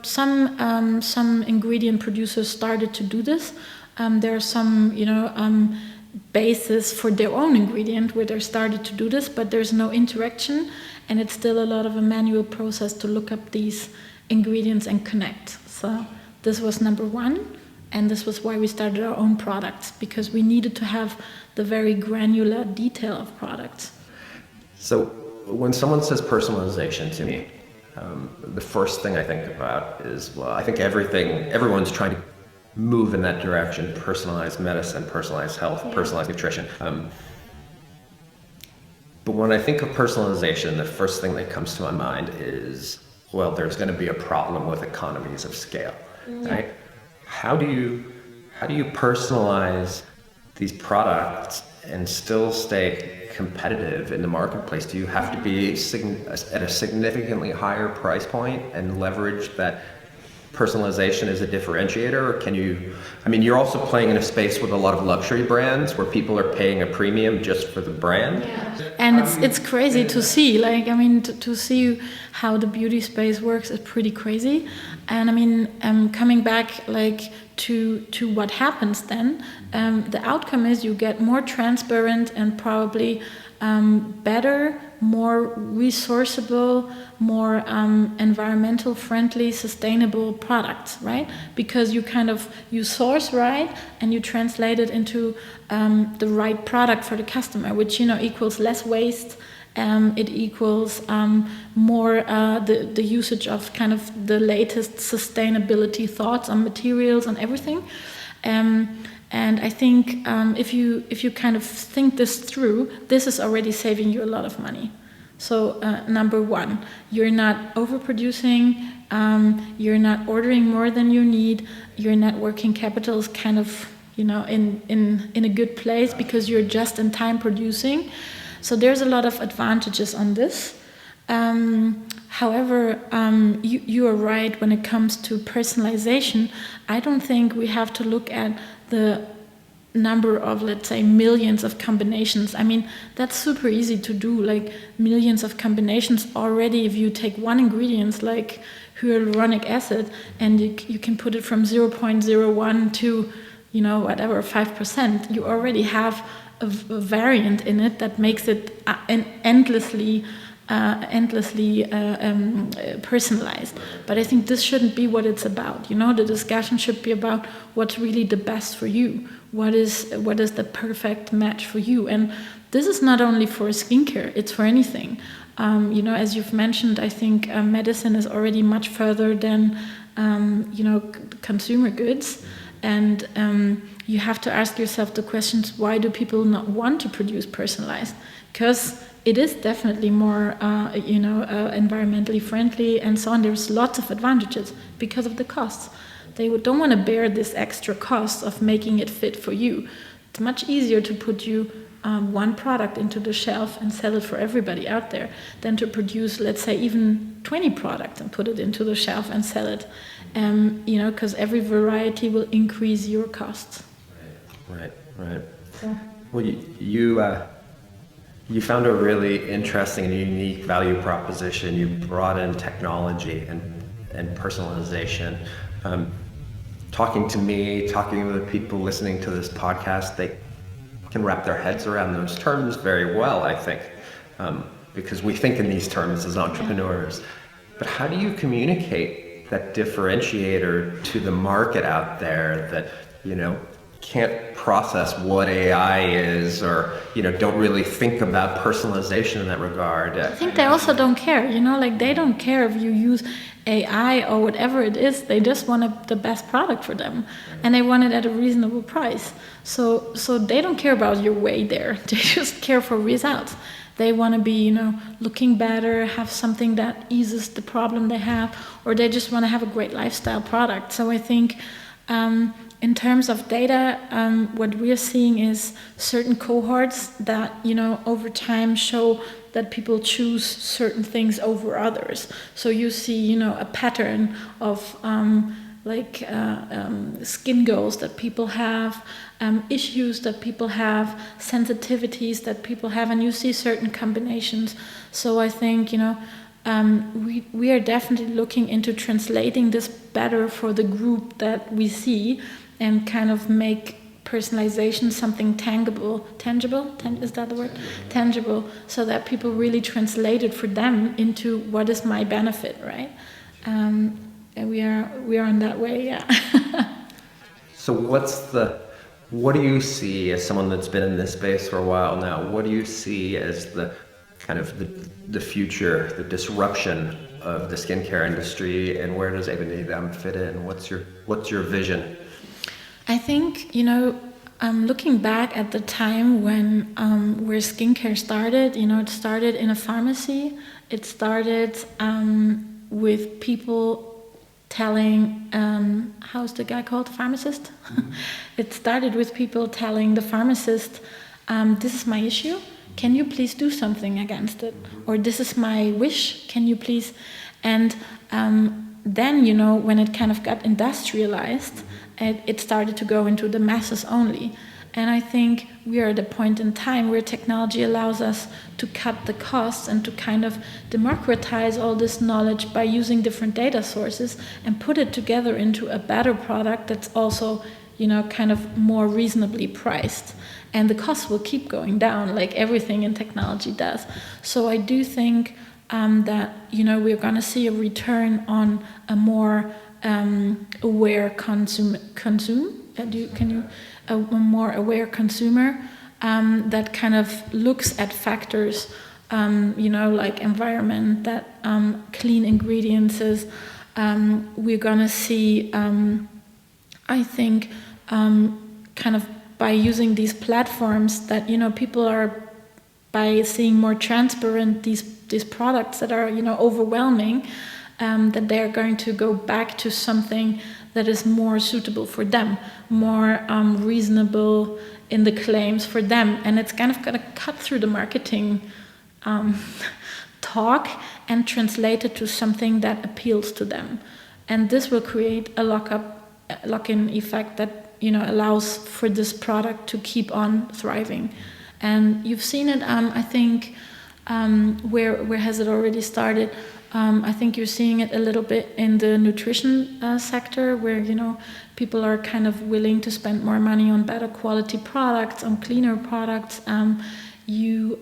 some ingredient producers started to do this. There are some, bases for their own ingredient where they started to do this, but there's no interaction, and it's still a lot of a manual process to look up these ingredients and connect. So this was number one, and this was why we started our own products, because we needed to have the very granular detail of products. So when someone says personalization to me, the first thing I think about is, well, I think everyone's trying to move in that direction: personalized medicine, personalized health, personalized nutrition. But when I think of personalization, the first thing that comes to my mind is, well, there's going to be a problem with economies of scale, right? How do you personalize these products and still stay competitive in the marketplace? Do you have to be at a significantly higher price point and leverage that personalization as a differentiator? Or can you, you're also playing in a space with a lot of luxury brands where people are paying a premium just for the brand. And it's crazy to see, to see how the beauty space works is pretty crazy. And coming back to what happens then, the outcome is you get more transparent and probably better, more resourceable, more environmental friendly, sustainable products, right? Because you source right and you translate it into the right product for the customer, which equals less waste. It equals more the usage of kind of the latest sustainability thoughts on materials and everything. And I think if you kind of think this through, this is already saving you a lot of money. So number one, you're not overproducing, you're not ordering more than you need, your net working capital is kind of in a good place because you're just in time producing. So there's a lot of advantages on this. However, you are right when it comes to personalization. I don't think we have to look at the number of, let's say, millions of combinations. That's super easy to do, millions of combinations already. If you take one ingredient like hyaluronic acid and you can put it from 0.01 to, 5%, you already have a variant in it that makes it endlessly personalized. But I think this shouldn't be what it's about. The discussion should be about what's really the best for you. What is the perfect match for you? And this is not only for skincare; it's for anything. As you've mentioned, I think medicine is already much further than consumer goods, and you have to ask yourself the questions: why do people not want to produce personalized? Because it is definitely more, environmentally friendly and so on. There's lots of advantages because of the costs. They don't want to bear this extra cost of making it fit for you. It's much easier to put you one product into the shelf and sell it for everybody out there than to produce, let's say, even 20 products and put it into the shelf and sell it. Because every variety will increase your costs. Right. So. Well, you found a really interesting and unique value proposition. You brought in technology and personalization. Talking to me, talking to the people listening to this podcast, can wrap their heads around those terms very well, I think, because we think in these terms as entrepreneurs. But how do you communicate that differentiator to the market out there that, can't process what AI is, or, don't really think about personalization in that regard? I think they also don't care, they don't care if you use AI or whatever it is. They just want the best product for them, and they want it at a reasonable price. So they don't care about your way there. They just care for results. They want to be, looking better, have something that eases the problem they have, or they just want to have a great lifestyle product. So I think in terms of data, what we're seeing is certain cohorts that, over time show that people choose certain things over others. So you see, a pattern of skin goals that people have, issues that people have, sensitivities that people have, and you see certain combinations. So I think, we are definitely looking into translating this better for the group that we see, and kind of make personalization something tangible, is that the word? Tangible, so that people really translate it for them into what is my benefit, right? And we are in that way, yeah. So what do you see as someone that's been in this space for a while now? What do you see as the kind of the future, the disruption of the skincare industry, and where does Ave and Edam fit in? What's your vision? I think, looking back at the time when where skincare started, it started in a pharmacy. It started with people telling, how's the guy called, pharmacist? Mm-hmm. It started with people telling the pharmacist, this is my issue, can you please do something against it? Or this is my wish, can you please? And then, when it kind of got industrialized, it started to go into the masses only. And I think we are at a point in time where technology allows us to cut the costs and to kind of democratize all this knowledge by using different data sources and put it together into a better product that's also, kind of more reasonably priced. And the costs will keep going down, like everything in technology does. So I do think that, we're going to see a return on a more aware a more aware consumer that kind of looks at factors, like environment, that clean ingredients. We're gonna see, I think, kind of by using these platforms that people are, by seeing more transparent these products that are overwhelming. That they're going to go back to something that is more suitable for them, more reasonable in the claims for them. And it's kind of going to cut through the marketing talk and translate it to something that appeals to them. And this will create a lock-in effect that allows for this product to keep on thriving. And you've seen it, I think, where has it already started? I think you're seeing it a little bit in the nutrition sector, where people are kind of willing to spend more money on better quality products, on cleaner products. You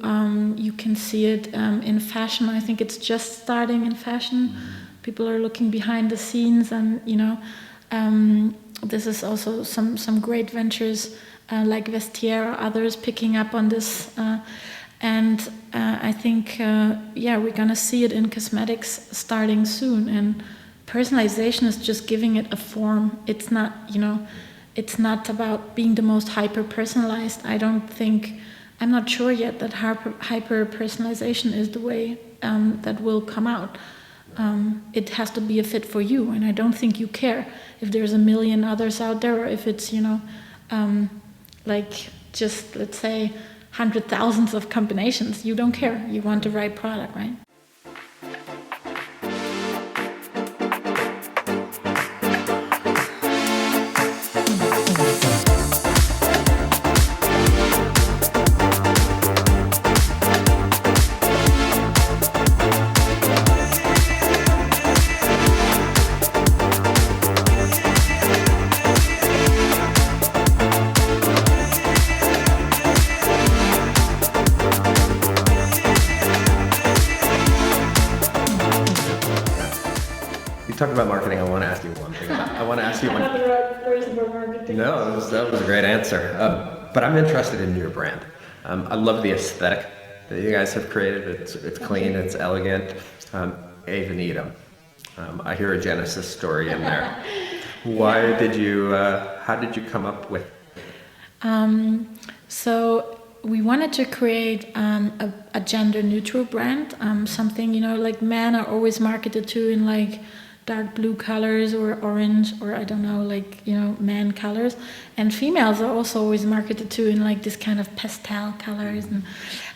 can see it in fashion. I think it's just starting in fashion. People are looking behind the scenes, and this is also some great ventures like Vestiaire or others picking up on this. And I think, we're going to see it in cosmetics starting soon. And personalization is just giving it a form. It's not, it's not about being the most hyper-personalized. I'm not sure yet that hyper-personalization is the way that will come out. It has to be a fit for you. And I don't think you care if there's a million others out there, or if it's, just, let's say, 100,000s of combinations. You don't care. You want the right product, right? talk about marketing. I want to ask you one thing. I want to ask you one. I'm not the right person for marketing. No, that was a great answer. But I'm interested in your brand. I love the aesthetic that you guys have created. It's clean, it's elegant. Ave and Edam. I hear a Genesis story in there. Why did you? How did you come up with? So we wanted to create a gender-neutral brand. Something, like men are always marketed to in like dark blue colors or orange or I don't know, like, man colors. And females are also always marketed to in like this kind of pastel colors.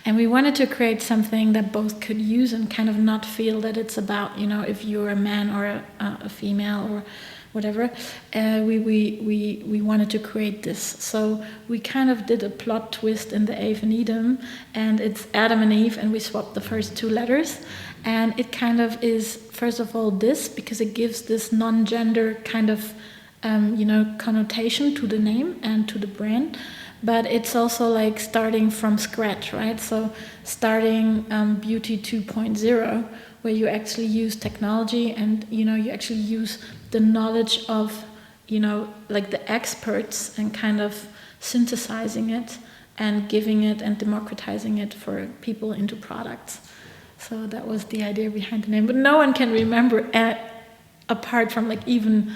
And we wanted to create something that both could use and kind of not feel that it's about, if you're a man or a female or whatever. We wanted to create this. So we kind of did a plot twist in the Ave and Edam, and it's Adam and Eve, and we swapped the first two letters. And it kind of is, first of all, this, because it gives this non-gender kind of, connotation to the name and to the brand. But it's also like starting from scratch, right? So starting Beauty 2.0, where you actually use technology and, you actually use the knowledge of, like the experts and kind of synthesizing it and giving it and democratizing it for people into products. So that was the idea behind the name. But no one can remember apart from like even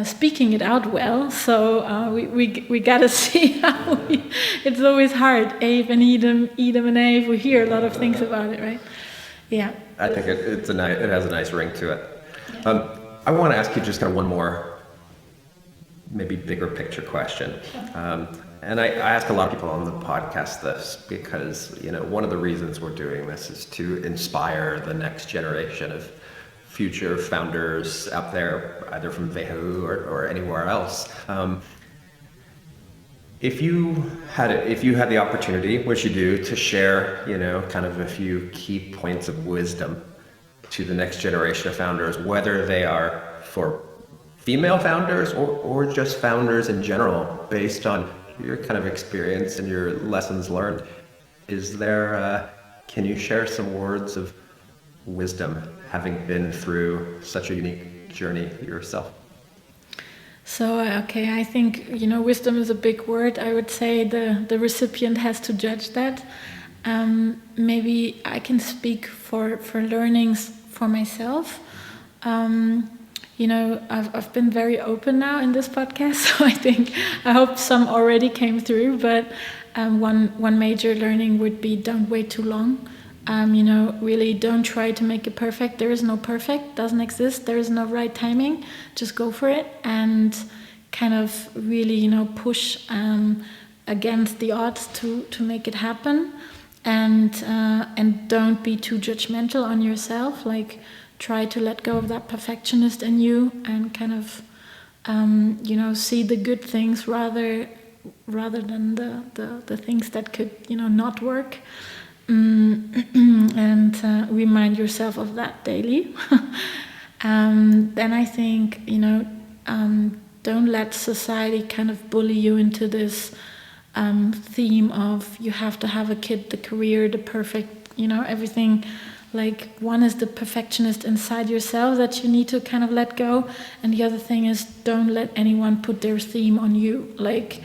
speaking it out well. So we gotta see how it's always hard. Ave and Edam, Edam and Ave. We hear a lot of things about it, right? Yeah. I think it has a nice ring to it. Yeah. I want to ask you just kind of one more, maybe bigger picture question. And I ask a lot of people on the podcast this because, one of the reasons we're doing this is to inspire the next generation of future founders out there, either from Vehu or anywhere else. If you had the opportunity, which you do, to share, kind of a few key points of wisdom to the next generation of founders, whether they are for female founders or just founders in general, based on your kind of experience and your lessons learned, can you share some words of wisdom, having been through such a unique journey yourself? So, I think, wisdom is a big word. I would say the recipient has to judge that. Maybe I can speak for learnings for myself. I've been very open now in this podcast, so I hope some already came through, but one major learning would be don't wait too long. Really don't try to make it perfect. There is no perfect, doesn't exist. There is no right timing. Just go for it and kind of really, push against the odds to make it happen. And don't be too judgmental on yourself. Like, try to let go of that perfectionist in you and kind of, see the good things rather than the things that could, not work. And remind yourself of that daily. Then I think, don't let society kind of bully you into this theme of you have to have a kid, the career, the perfect, everything. Like, one is the perfectionist inside yourself that you need to kind of let go, and the other thing is don't let anyone put their theme on you. Like,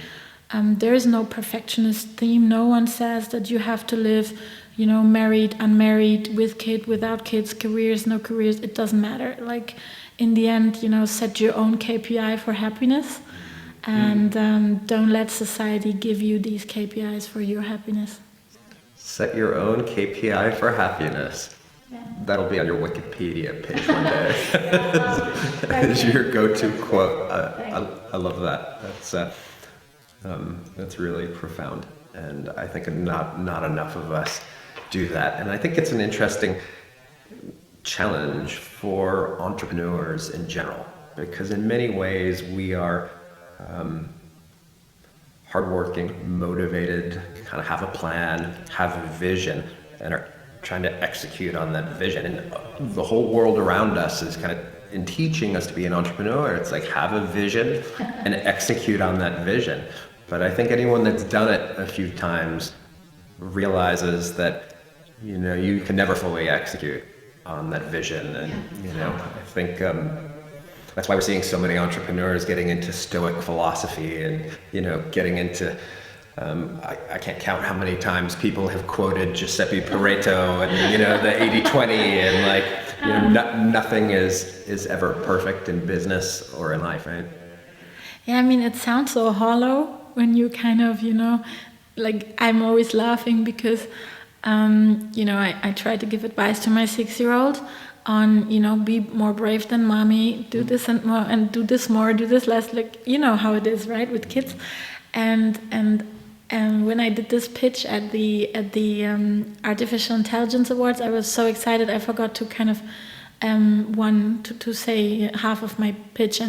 there is no perfectionist theme. No one says that you have to live, married, unmarried, with kid, without kids, careers, no careers. It doesn't matter. Like, in the end, set your own KPI for happiness, and don't let society give you these KPIs for your happiness. Set your own KPI for happiness. Yeah. That'll be on your Wikipedia page one day. As your go-to quote. I love that. That's really profound, and I think not enough of us do that. And I think it's an interesting challenge for entrepreneurs in general, because in many ways we are hardworking, motivated, kind of have a plan, have a vision, and are trying to execute on that vision. And the whole world around us is kind of in teaching us to be an entrepreneur. It's like, have a vision and execute on that vision. But I think anyone that's done it a few times realizes that, you can never fully execute on that vision. And, I think That's why we're seeing so many entrepreneurs getting into Stoic philosophy and, getting into, I can't count how many times people have quoted Giuseppe Pareto and, the 80-20 and nothing is ever perfect in business or in life, right? Yeah, I mean, it sounds so hollow when you kind of, I'm always laughing because, I try to give advice to my 6-year-old on, be more brave than mommy, do this and more, and do this more, do this less, how it is, right, with kids. And when I did this pitch at the Artificial Intelligence Awards, I was so excited I forgot to kind of to say half of my pitch,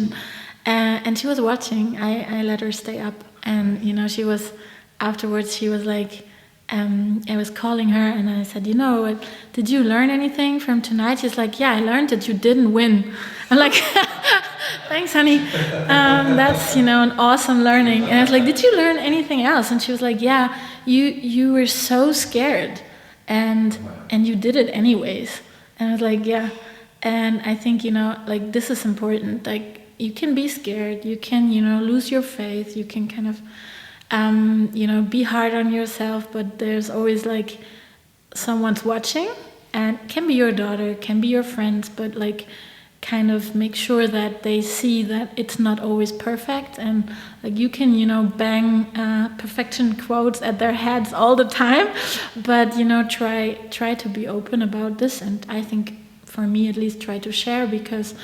and she was watching. I let her stay up, and she was afterwards. She was like, I was calling her, and I said, did you learn anything from tonight? She's like, yeah, I learned that you didn't win. I'm like, thanks, honey. That's an awesome learning. And I was like, did you learn anything else? And she was like, yeah, you were so scared, and you did it anyways. And I was like, yeah. And I think this is important. Like, you can be scared, you can lose your faith, you can kind of be hard on yourself, but there's always someone's watching, and it can be your daughter, can be your friends, but kind of make sure that they see that it's not always perfect, and you can bang perfection quotes at their heads all the time, but try to be open about this. And I think, for me at least, try to share, because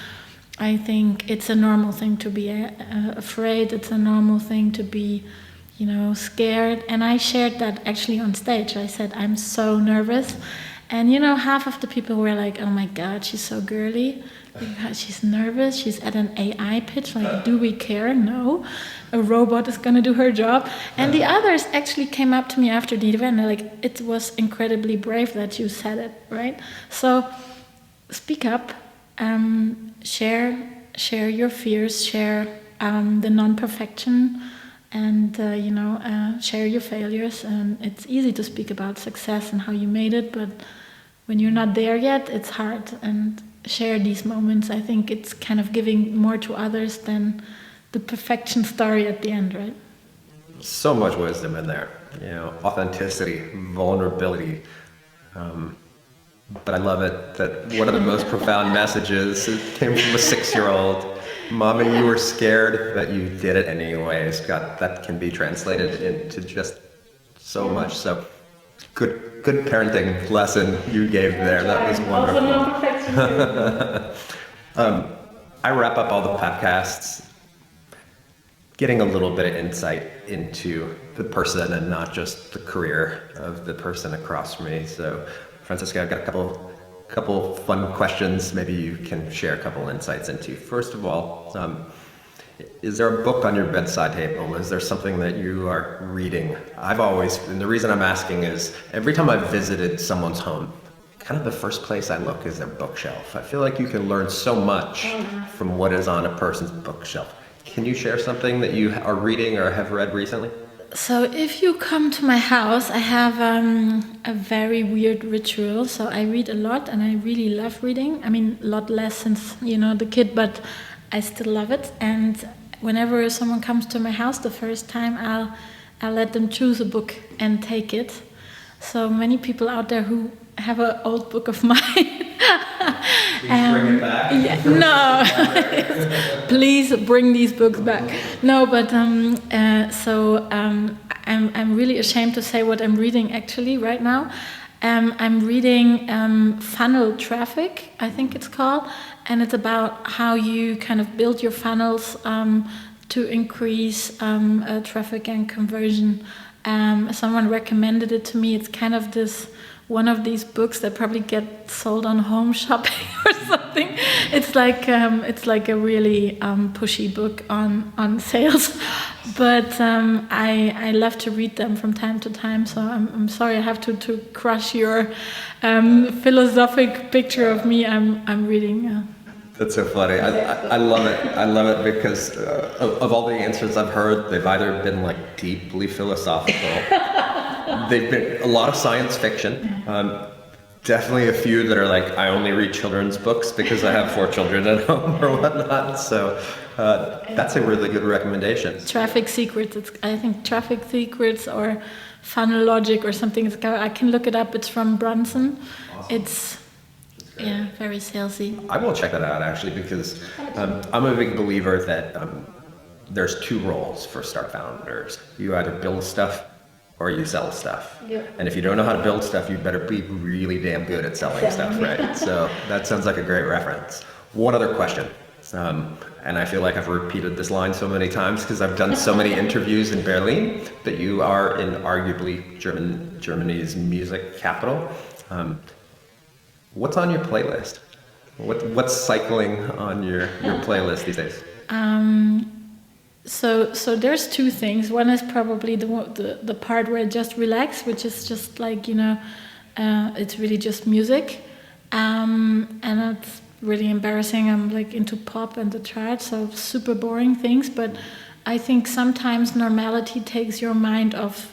I think it's a normal thing to be afraid, it's a normal thing to be scared. And I shared that actually on stage. I said, I'm so nervous. And half of the people were like, oh my God, she's so girly. She's nervous. She's at an AI pitch. Do we care? No. A robot is going to do her job. And the others actually came up to me after the event. They're like, it was incredibly brave that you said it, right? So speak up, share your fears, share the non-perfection, and share your failures. And it's easy to speak about success and how you made it, but when you're not there yet, it's hard. And share these moments. I think it's kind of giving more to others than the perfection story at the end, right? So much wisdom in there. Authenticity, vulnerability. But I love it that one of the most profound messages came from a 6-year-old. Mommy, you were scared, but you did it anyways. God, that can be translated into just so much. So good parenting lesson you gave there. That was wonderful. I wrap up all the podcasts getting a little bit of insight into the person and not just the career of the person across from me. So, Franziska, I've got a couple fun questions maybe you can share a couple insights into. First of all, is there a book on your bedside table? Is there something that you are reading? And the reason I'm asking is, every time I've visited someone's home, kind of the first place I look is their bookshelf. I feel like you can learn so much from what is on a person's bookshelf. Can you share something that you are reading or have read recently? So if you come to my house, I have a very weird ritual. So I read a lot, and I really love reading. I mean, a lot less since, the kid, but I still love it. And whenever someone comes to my house the first time, I'll let them choose a book and take it. So many people out there who have an old book of mine. Bring it back? Yeah, no, please bring these books back. No, but I'm really ashamed to say what I'm reading actually right now. I'm reading Funnel Traffic, I think it's called, and it's about how you kind of build your funnels to increase traffic and conversion. Someone recommended it to me. It's kind of one of these books that probably get sold on Home Shopping or something. It's like a really pushy book on sales, but I love to read them from time to time. So I'm sorry I have to crush your philosophic picture of me. I'm reading. That's so funny. I love it. I love it because of all the answers I've heard, they've either been deeply philosophical. They've been a lot of science fiction, definitely a few that are like, I only read children's books because I have 4 children at home or whatnot. So that's a really good recommendation. Traffic Secrets. I think Traffic Secrets or Funnel Logic or something. I can look it up. It's from Brunson. Awesome. It's very salesy. I will check that out actually because I'm a big believer that there's 2 roles for start founders. You either build stuff or you sell stuff. Yeah. And if you don't know how to build stuff, you better be really damn good at selling stuff, right? So that sounds like a great reference. One other question. And I feel like I've repeated this line so many times because I've done so many interviews in Berlin, but you are in arguably Germany's music capital. What's on your playlist? What's cycling on your playlist these days? So there's 2 things. One is probably the part where I just relax, which is just like, it's really just music. And it's really embarrassing. I'm like into pop and the charts, so super boring things. But I think sometimes normality takes your mind off,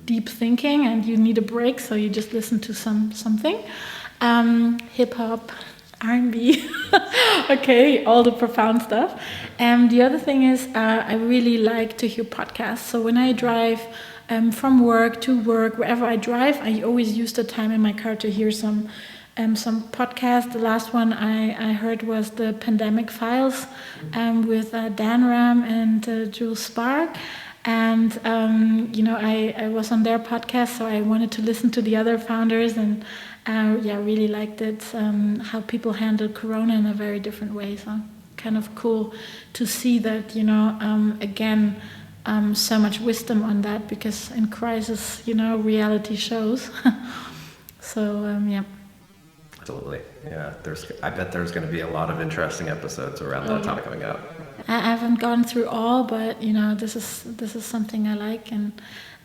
deep thinking, and you need a break, so you just listen to something. Hip hop, R&B, okay, all the profound stuff. And the other thing is I really like to hear podcasts. So when I drive from work to work, wherever I drive, I always use the time in my car to hear some podcasts. The last one I heard was the Pandemic Files with Dan Ram and Jules Spark. And, I was on their podcast, so I wanted to listen to the other founders, and really liked it, how people handle Corona in a very different way. So kind of cool to see that, again, so much wisdom on that, because in crisis, reality shows. So, Absolutely. Yeah, I bet there's going to be a lot of interesting episodes around that topic coming out. I haven't gone through all, but this is something I like, and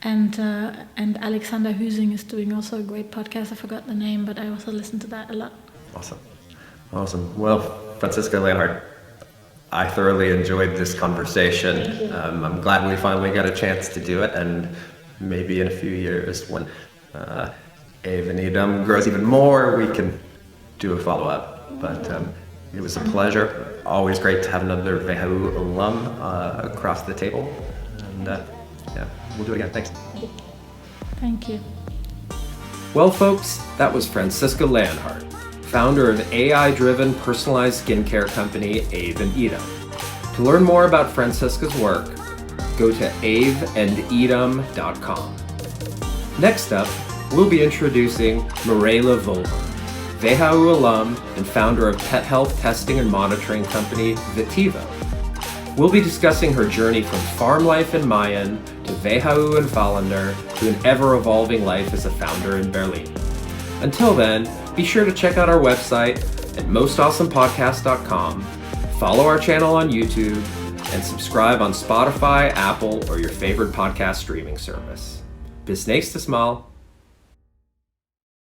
Alexander Hüsing is doing also a great podcast. I forgot the name, but I also listen to that a lot. Awesome. Well, Franziska Leonhardt, I thoroughly enjoyed this conversation. I'm glad we finally got a chance to do it, and maybe in a few years when Ave and Edam grows even more, we can do a follow-up. But it was a pleasure. Always great to have another WHU alum across the table. And we'll do it again. Thanks. Thank you. Well, folks, that was Franziska Leonhardt, founder of AI-driven personalized skincare company Ave and Edam. To learn more about Franziska's work, go to aveandedam.com. Next up, we'll be introducing Mirela Volmer, WHU alum and founder of pet health testing and monitoring company Vetivo. We'll be discussing her journey from farm life in Mayen to WHU and Fallender to an ever-evolving life as a founder in Berlin. Until then, be sure to check out our website at mostawesomepodcast.com, follow our channel on YouTube, and subscribe on Spotify, Apple, or your favorite podcast streaming service. Bis nächstes Mal.